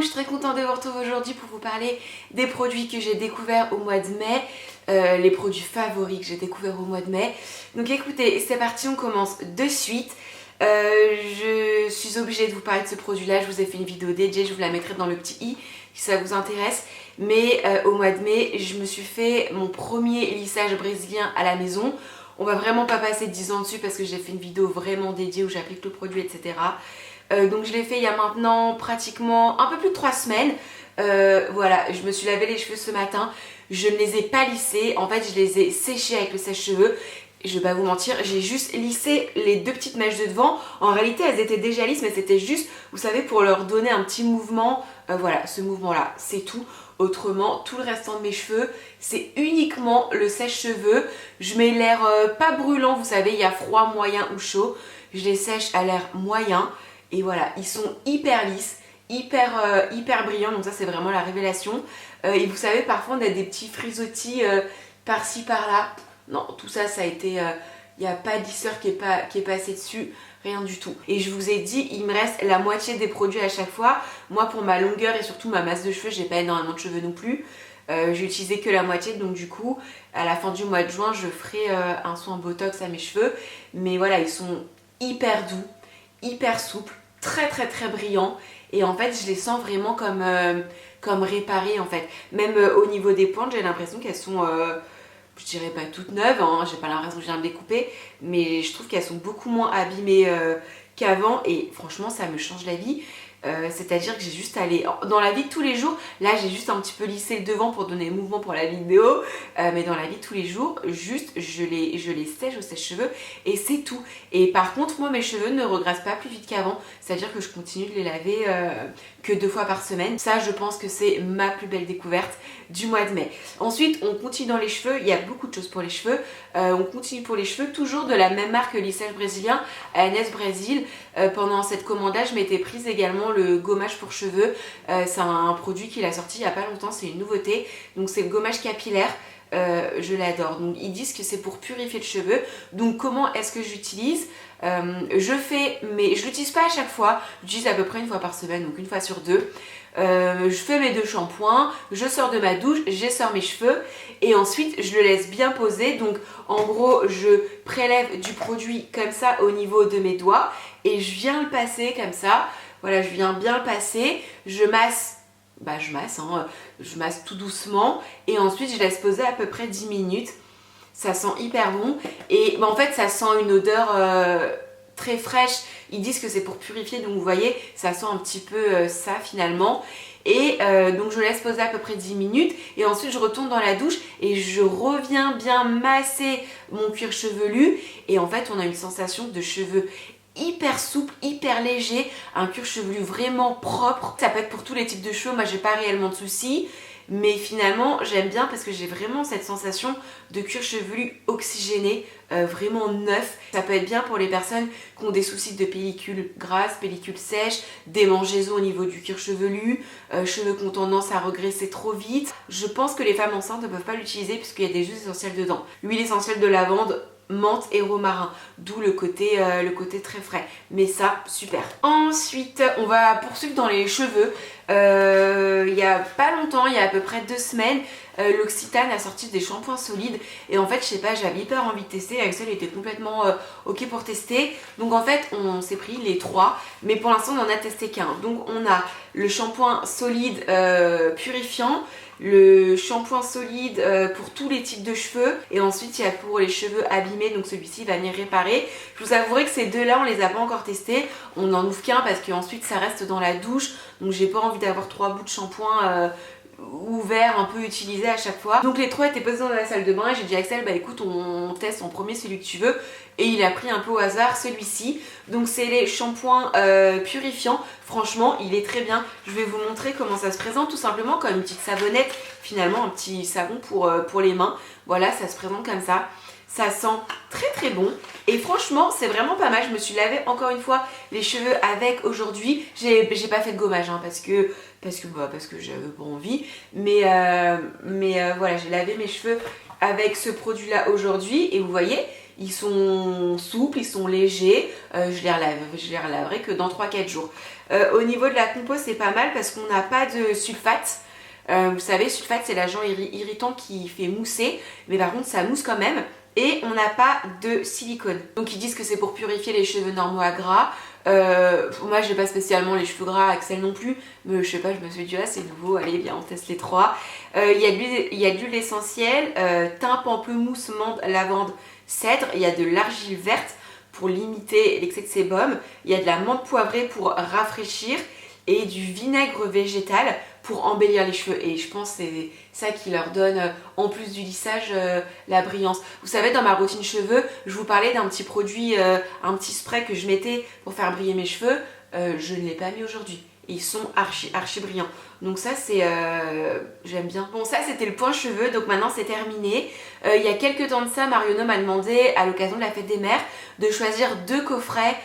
je suis très contente de vous retrouver aujourd'hui pour vous parler des produits que j'ai découverts au mois de mai, les produits favoris que j'ai découverts au mois de mai. Donc écoutez, c'est parti, on commence de suite. Je suis obligée de vous parler de ce produit-là, je vous ai fait une vidéo dédiée, je vous la mettrai dans le petit i si ça vous intéresse. Mais au mois de mai, je me suis fait mon premier lissage brésilien à la maison. On va vraiment pas passer 10 ans dessus parce que j'ai fait une vidéo vraiment dédiée où j'applique le produit, etc. Donc je l'ai fait il y a maintenant pratiquement un peu plus de 3 semaines. Voilà, je me suis lavé les cheveux ce matin. Je ne les ai pas lissés. En fait, je les ai séchés avec le sèche-cheveux. Je vais pas vous mentir, j'ai juste lissé les deux petites mèches de devant. En réalité, elles étaient déjà lisses, mais c'était juste, vous savez, pour leur donner un petit mouvement. Voilà, ce mouvement-là, c'est tout. Autrement, tout le restant de mes cheveux, c'est uniquement le sèche-cheveux. Je mets l'air pas brûlant, vous savez, il y a froid, moyen ou chaud. Je les sèche à l'air moyen. Et voilà, ils sont hyper lisses, hyper brillants. Donc ça, c'est vraiment la révélation. Et vous savez, parfois, on a des petits frisottis par-ci, par-là. Non, tout ça, ça a été... Il n'y a pas de lisseur qui est passé dessus, rien du tout. Et je vous ai dit, il me reste la moitié des produits à chaque fois. Moi, pour ma longueur et surtout ma masse de cheveux, j'ai pas énormément de cheveux non plus. J'ai utilisé que la moitié, donc du coup, à la fin du mois de juin, je ferai un soin botox à mes cheveux. Mais voilà, ils sont hyper doux, hyper souples, très brillants. Et en fait, je les sens vraiment comme réparés en fait. Même au niveau des pointes, j'ai l'impression qu'elles sont... je dirais pas toutes neuves, hein, j'ai pas l'impression que je viens de les couper, mais je trouve qu'elles sont beaucoup moins abîmées qu'avant et franchement ça me change la vie. C'est-à-dire que j'ai juste allé dans la vie de tous les jours, là j'ai juste un petit peu lissé le devant pour donner mouvement pour la vidéo, mais dans la vie de tous les jours, juste je les sèche au sèche-cheveux et c'est tout. Et par contre moi mes cheveux ne regressent pas plus vite qu'avant, c'est-à-dire que je continue de les laver que 2 fois par semaine. Ça je pense que c'est ma plus belle découverte du mois de mai. Ensuite on continue dans les cheveux, il y a beaucoup de choses pour les cheveux. On continue pour les cheveux, toujours de la même marque lissage brésilien, ANS Brésil. Pendant cette commande-là, je m'étais prise également le gommage pour cheveux. C'est un produit qu'il a sorti il n'y a pas longtemps, c'est une nouveauté. Donc c'est le gommage capillaire. Je l'adore. Donc ils disent que c'est pour purifier le cheveu. Donc comment est-ce que j'utilise? Mais je l'utilise pas à chaque fois. J'utilise à peu près une fois par semaine, donc une fois sur deux. Je fais mes 2 shampoings, je sors de ma douche, j'essore mes cheveux et ensuite je le laisse bien poser. Donc en gros je prélève du produit comme ça au niveau de mes doigts et je viens le passer comme ça. Voilà, je viens bien le passer, je masse. Je masse tout doucement et ensuite je laisse poser à peu près 10 minutes. Ça sent hyper bon et en fait ça sent une odeur très fraîche. Ils disent que c'est pour purifier, donc vous voyez ça sent un petit peu ça finalement. Et donc je laisse poser à peu près 10 minutes et ensuite je retourne dans la douche et je reviens bien masser mon cuir chevelu et en fait on a une sensation de cheveux hyper souple, hyper léger, un cuir chevelu vraiment propre. Ça peut être pour tous les types de cheveux, moi j'ai pas réellement de soucis, mais finalement j'aime bien parce que j'ai vraiment cette sensation de cuir chevelu oxygéné, vraiment neuf. Ça peut être bien pour les personnes qui ont des soucis de pellicule grasse, pellicule sèche, démangeaisons au niveau du cuir chevelu, cheveux qui ont tendance à regresser trop vite. Je pense que les femmes enceintes ne peuvent pas l'utiliser puisqu'il y a des huiles essentielles dedans. L'huile essentielle de lavande, menthe et romarin, d'où le côté très frais, mais ça super. Ensuite on va poursuivre dans les cheveux. Il y a pas longtemps, il y a à peu près 2 semaines, l'Occitane a sorti des shampoings solides et en fait je sais pas, j'avais hyper envie de tester. Axel était complètement ok pour tester, donc en fait on s'est pris les 3, mais pour l'instant on en a testé qu'un. Donc on a le shampoing solide purifiant, le shampoing solide pour tous les types de cheveux et ensuite il y a pour les cheveux abîmés, donc celui-ci va venir réparer. Je vous avouerai que ces 2 là on les a pas encore testés, on n'en ouvre qu'un parce qu'ensuite ça reste dans la douche, donc j'ai pas envie d'avoir 3 bouts de shampoing ouverts un peu utilisés à chaque fois. Donc les 3 étaient posés dans la salle de bain et j'ai dit à Axel bah écoute on teste en premier celui que tu veux et il a pris un peu au hasard celui-ci. Donc c'est les shampoings purifiants, franchement il est très bien. Je vais vous montrer comment ça se présente, tout simplement comme une petite savonnette, finalement un petit savon pour les mains. Voilà, ça se présente comme ça. Ça sent très bon et franchement c'est vraiment pas mal. Je me suis lavé encore une fois les cheveux avec aujourd'hui. J'ai pas fait de gommage hein, parce que j'avais pas envie, mais voilà, j'ai lavé mes cheveux avec ce produit là aujourd'hui et vous voyez Ils sont souples, ils sont légers. Je les relaverai que dans 3-4 jours. Au niveau de la compo, c'est pas mal parce qu'on n'a pas de sulfate. Vous savez, sulfate, c'est l'agent irritant qui fait mousser. Mais par contre, ça mousse quand même. Et on n'a pas de silicone. Donc ils disent que c'est pour purifier les cheveux normaux à gras. Moi j'ai pas spécialement les cheveux gras, Axel non plus, mais je sais pas, je me suis dit ah c'est nouveau, allez bien on teste les trois. Il y a de l'huile essentielle, thym, pamplemousse, menthe, lavande, cèdre. Il y a de l'argile verte pour limiter l'excès de sébum. Il y a de la menthe poivrée pour rafraîchir et du vinaigre végétal pour embellir les cheveux. Et je pense que c'est ça qui leur donne, en plus du lissage, la brillance. Vous savez, dans ma routine cheveux, je vous parlais d'un petit produit, un petit spray que je mettais pour faire briller mes cheveux. Je ne l'ai pas mis aujourd'hui. Ils sont archi brillants. Donc ça c'est... j'aime bien. Bon ça c'était le point cheveux, donc maintenant c'est terminé. Il y a quelques temps de ça, Marionneau m'a demandé, à l'occasion de la fête des mères, de choisir 2 coffrets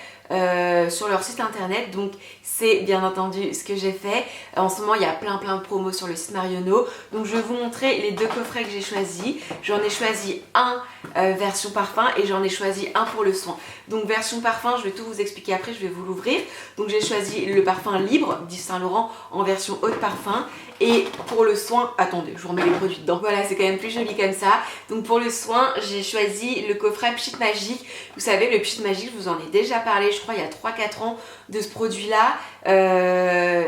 sur leur site internet. Donc c'est bien entendu ce que j'ai fait. En ce moment il y a plein de promos sur le site Marionneau. Donc je vais vous montrer les 2 coffrets que j'ai choisis. J'en ai choisi un version parfum et j'en ai choisi un pour le soin. Donc version parfum, je vais tout vous expliquer après, je vais vous l'ouvrir. Donc j'ai choisi le parfum Libre d'Yves Saint Laurent en version haut de parfum. Et pour le soin, attendez, je vous remets les produits dedans. Voilà, c'est quand même plus joli comme ça. Donc pour le soin, j'ai choisi le coffret Pchit Magique. Vous savez, le Pchit Magique, je vous en ai déjà parlé, je crois, il y a 3-4 ans de ce produit-là.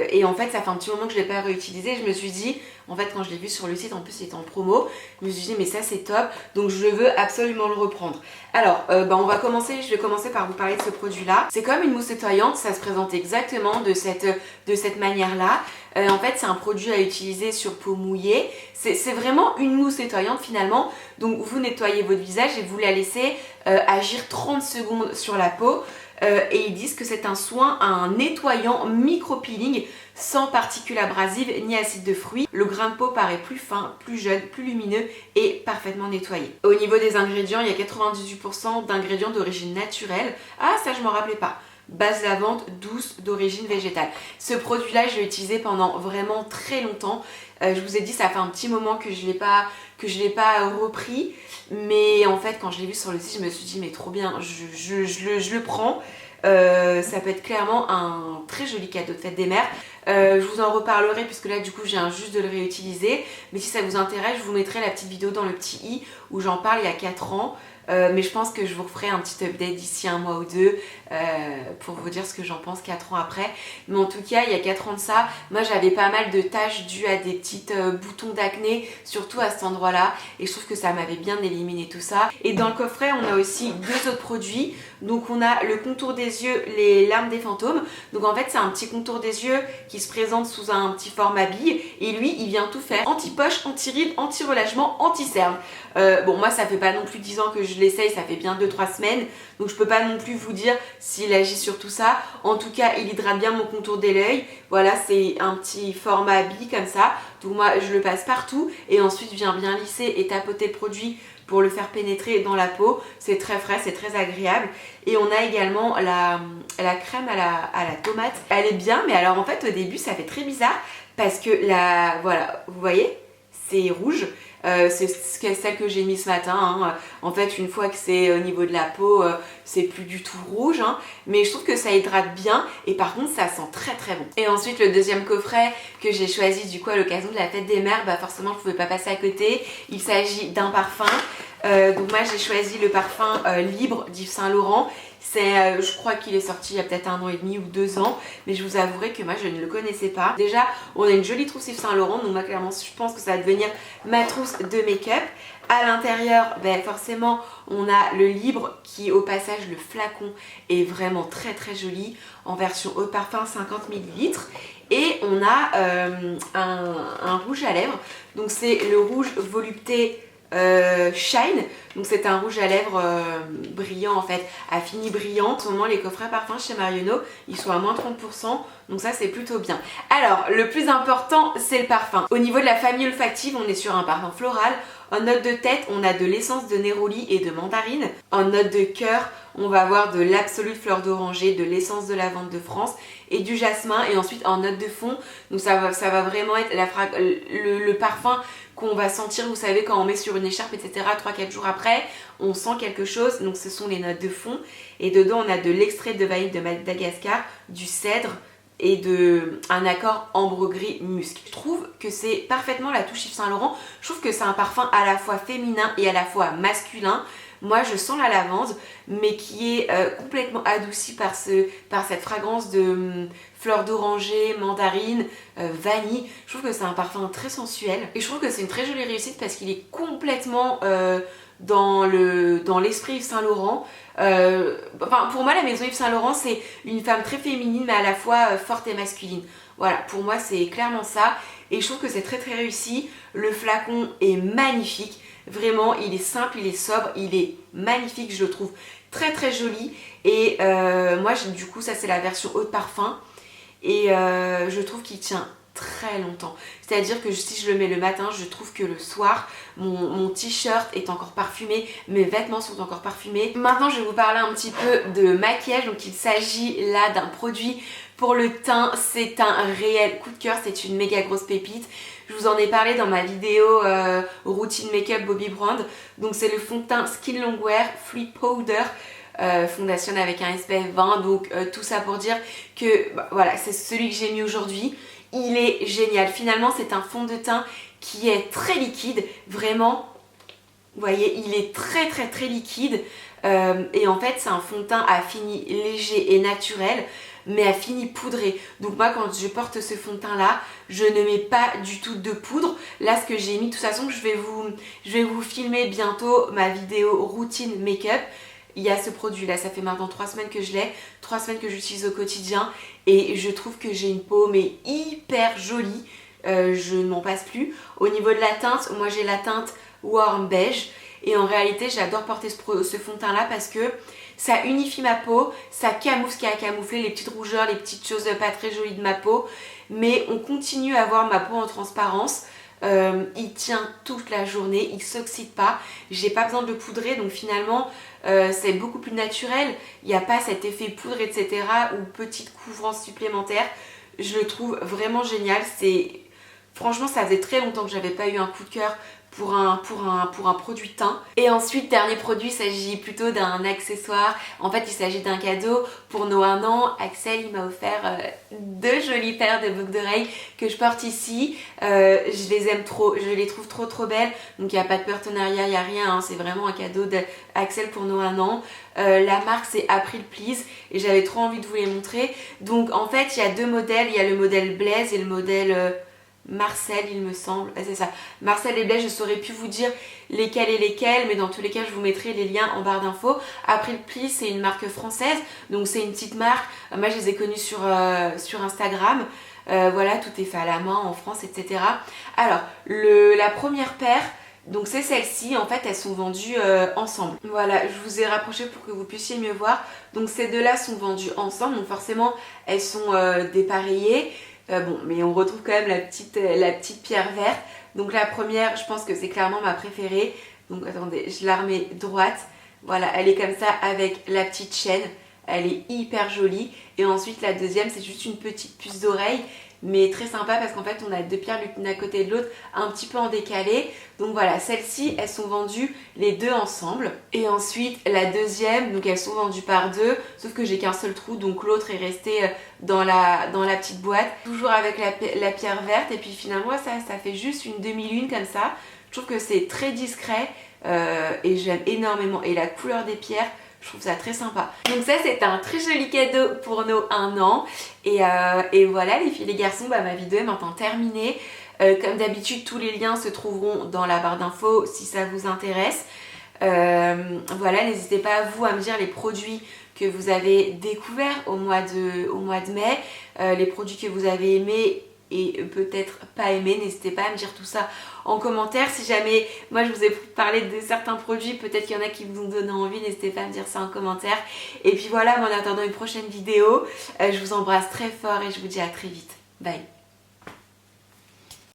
Et en fait, ça fait un petit moment que je ne l'ai pas réutilisé. Je me suis dit, en fait, quand je l'ai vu sur le site, en plus, il était en promo. Je me suis dit, mais ça, c'est top. Donc, je veux absolument le reprendre. Alors, on va commencer. Je vais commencer par vous parler de ce produit-là. C'est comme une mousse nettoyante. Ça se présente exactement de cette manière-là. En fait, c'est un produit à utiliser sur peau mouillée. C'est vraiment une mousse nettoyante finalement. Donc, vous nettoyez votre visage et vous la laissez agir 30 secondes sur la peau. Et ils disent que c'est un nettoyant micro-peeling sans particules abrasives ni acide de fruits. Le grain de peau paraît plus fin, plus jeune, plus lumineux et parfaitement nettoyé. Au niveau des ingrédients, il y a 98% d'ingrédients d'origine naturelle. Ah, ça je m'en rappelais pas. Base lavande douce d'origine végétale. Ce produit-là, je l'ai utilisé pendant vraiment très longtemps. Je vous ai dit, ça fait un petit moment que je l'ai pas repris. Mais en fait, quand je l'ai vu sur le site, je me suis dit, mais trop bien, je le prends. Ça peut être clairement un très joli cadeau de fête des mères. Je vous en reparlerai puisque là du coup je viens juste de le réutiliser. Mais si ça vous intéresse, je vous mettrai la petite vidéo dans le petit i où j'en parle il y a 4 ans. Mais je pense que je vous referai un petit update d'ici 1 mois ou 2 pour vous dire ce que j'en pense 4 ans après. Mais en tout cas, il y a 4 ans de ça, moi j'avais pas mal de taches dues à des petites boutons d'acné, surtout à cet endroit-là. Et je trouve que ça m'avait bien éliminé tout ça. Et dans le coffret, on a aussi 2 autres produits. Donc on a le contour des yeux, les larmes des fantômes. Donc en fait, c'est un petit contour des yeux qui se présente sous un petit format bille. Et lui, il vient tout faire. Anti-poche, anti-rides, anti-relâchement, anti-cerne. Bon, moi ça fait pas non plus 10 ans que je l'essaye, ça fait bien 2-3 semaines. Donc je peux pas non plus vous dire s'il agit sur tout ça. En tout cas, il hydrate bien mon contour de l'œil. Voilà, c'est un petit format bille comme ça. Donc moi, je le passe partout. Et ensuite, je viens bien lisser et tapoter le produit pour le faire pénétrer dans la peau. C'est très frais, c'est très agréable. Et on a également la crème à la tomate. Elle est bien, mais alors en fait, au début, ça fait très bizarre. Parce que voilà, vous voyez, c'est rouge. C'est celle que j'ai mis ce matin, hein. En fait une fois que c'est au niveau de la peau, c'est plus du tout rouge, hein. Mais je trouve que ça hydrate bien et par contre ça sent très très bon. Et ensuite le deuxième coffret que j'ai choisi du coup à l'occasion de la fête des mères, forcément je ne pouvais pas passer à côté. Il s'agit d'un parfum, donc moi j'ai choisi le parfum Libre d'Yves Saint Laurent. Je crois qu'il est sorti il y a peut-être 1 an et demi ou 2 ans, mais je vous avouerai que moi je ne le connaissais pas. Déjà, on a une jolie trousse Yves Saint Laurent, donc moi clairement je pense que ça va devenir ma trousse de make-up. À l'intérieur, forcément, on a le Libre qui, au passage, le flacon est vraiment très très joli en version haut de parfum 50 ml. Et on a un rouge à lèvres, donc c'est le rouge volupté Shine, donc c'est un rouge à lèvres brillant en fait, à fini brillant. En ce moment les coffrets parfums chez Marionneau ils sont à moins 30%, donc ça c'est plutôt bien. Alors le plus important c'est le parfum. Au niveau de la famille olfactive, on est sur un parfum floral, En note de tête, on a de l'essence de néroli et de mandarine. En note de cœur, on va avoir de l'absolute fleur d'oranger, de l'essence de lavande de France et du jasmin. Et ensuite en note de fond, donc ça va vraiment être le parfum qu'on va sentir, vous savez, quand on met sur une écharpe, etc. 3-4 jours après, on sent quelque chose. Donc ce sont les notes de fond. Et dedans, on a de l'extrait de vanille de Madagascar, du cèdre et un accord ambre gris musc. Je trouve que c'est parfaitement la touche Yves Saint Laurent. Je trouve que c'est un parfum à la fois féminin et à la fois masculin. Moi je sens la lavande, mais qui est complètement adoucie par cette fragrance de fleurs d'oranger, mandarine, vanille. Je trouve que c'est un parfum très sensuel et je trouve que c'est une très jolie réussite parce qu'il est complètement dans l'esprit Yves Saint Laurent. Enfin, pour moi la maison Yves Saint Laurent c'est une femme très féminine mais à la fois forte et masculine. Voilà, pour moi c'est clairement ça et je trouve que c'est très très réussi. Le flacon est magnifique. Vraiment, il est simple, il est sobre, il est magnifique, je le trouve très très joli. Et moi, du coup, ça c'est la version eau de parfum. Et je trouve qu'il tient très longtemps. C'est-à-dire que si je le mets le matin, je trouve que le soir, mon t-shirt est encore parfumé, mes vêtements sont encore parfumés. Maintenant, je vais vous parler un petit peu de maquillage. Donc, il s'agit là d'un produit pour le teint. C'est un réel coup de cœur, c'est une méga grosse pépite. Je vous en ai parlé dans ma vidéo routine make-up Bobbi Brown. Donc c'est le fond de teint Skin Longwear Fluid Powder fondation avec un SPF 20. Donc tout ça pour dire que voilà, c'est celui que j'ai mis aujourd'hui. Il est génial. Finalement c'est un fond de teint qui est très liquide. Vraiment, vous voyez, il est très très très liquide. Et en fait c'est un fond de teint à fini léger et naturel, mais à fini poudré. Donc moi quand je porte ce fond de teint là, je ne mets pas du tout de poudre. Là ce que j'ai mis, de toute façon je vais vous filmer bientôt ma vidéo routine make-up. Il y a ce produit là, ça fait maintenant 3 semaines que je l'ai, 3 semaines que j'utilise au quotidien et je trouve que j'ai une peau mais hyper jolie. Je ne m'en passe plus. Au niveau de la teinte, moi j'ai la teinte warm beige et en réalité j'adore porter ce fond de teint là parce que ça unifie ma peau, ça camoufle ce qu'il y a à camoufler, les petites rougeurs, les petites choses pas très jolies de ma peau, mais on continue à avoir ma peau en transparence. Il tient toute la journée, il s'oxyde pas, j'ai pas besoin de le poudrer, donc finalement c'est beaucoup plus naturel, il n'y a pas cet effet poudre etc. ou petite couvrance supplémentaire. Je le trouve vraiment génial. Franchement ça faisait très longtemps que j'avais pas eu un coup de cœur pour un produit teint. Et ensuite, dernier produit, il s'agit plutôt d'un accessoire. En fait, il s'agit d'un cadeau pour nos 1 an. Axel, il m'a offert 2 jolies paires de boucles d'oreilles que je porte ici. Je les aime trop, je les trouve trop belles. Donc il n'y a pas de partenariat, il n'y a rien, hein. C'est vraiment un cadeau d'Axel pour nos 1 an. La marque c'est April Please et j'avais trop envie de vous les montrer. Donc en fait, il y a 2 modèles. Il y a le modèle Blaise et le modèle... Marcel il me semble, c'est ça, Marcel et Blaise, je saurais plus vous dire lesquels et lesquels, mais dans tous les cas je vous mettrai les liens en barre d'infos. Après le Pli c'est une marque française, donc c'est une petite marque, moi je les ai connues sur Instagram, voilà, tout est fait à la main en France etc. Alors la première paire, donc c'est celle-ci, en fait elles sont vendues ensemble. Voilà, je vous ai rapproché pour que vous puissiez mieux voir. Donc ces deux-là sont vendues ensemble, donc forcément elles sont dépareillées. Bon, mais on retrouve quand même la petite pierre verte. Donc la première, je pense que c'est clairement ma préférée. Donc attendez, je la remets droite. Voilà, elle est comme ça avec la petite chaîne. Elle est hyper jolie. Et ensuite la deuxième, c'est juste une petite puce d'oreille. Mais très sympa parce qu'en fait on a 2 pierres l'une à côté de l'autre, un petit peu en décalé. Donc voilà, celles-ci elles sont vendues les 2 ensemble. Et ensuite la deuxième, donc elles sont vendues par 2, sauf que j'ai qu'un seul trou, donc l'autre est resté dans la petite boîte. Toujours avec la pierre verte et puis finalement ça fait juste une demi-lune comme ça. Je trouve que c'est très discret et j'aime énormément. Et la couleur des pierres, je trouve ça très sympa. Donc ça c'est un très joli cadeau pour nos 1 an. Et voilà les filles et les garçons, ma vidéo est maintenant terminée. Comme d'habitude tous les liens se trouveront dans la barre d'infos si ça vous intéresse. Voilà, n'hésitez pas à me dire les produits que vous avez découverts au mois de mai, les produits que vous avez aimés et peut-être pas aimé, n'hésitez pas à me dire tout ça en commentaire. Si jamais moi je vous ai parlé de certains produits, peut-être qu'il y en a qui vous ont donné envie, n'hésitez pas à me dire ça en commentaire. Et puis voilà, en attendant une prochaine vidéo, je vous embrasse très fort et je vous dis à très vite. Bye.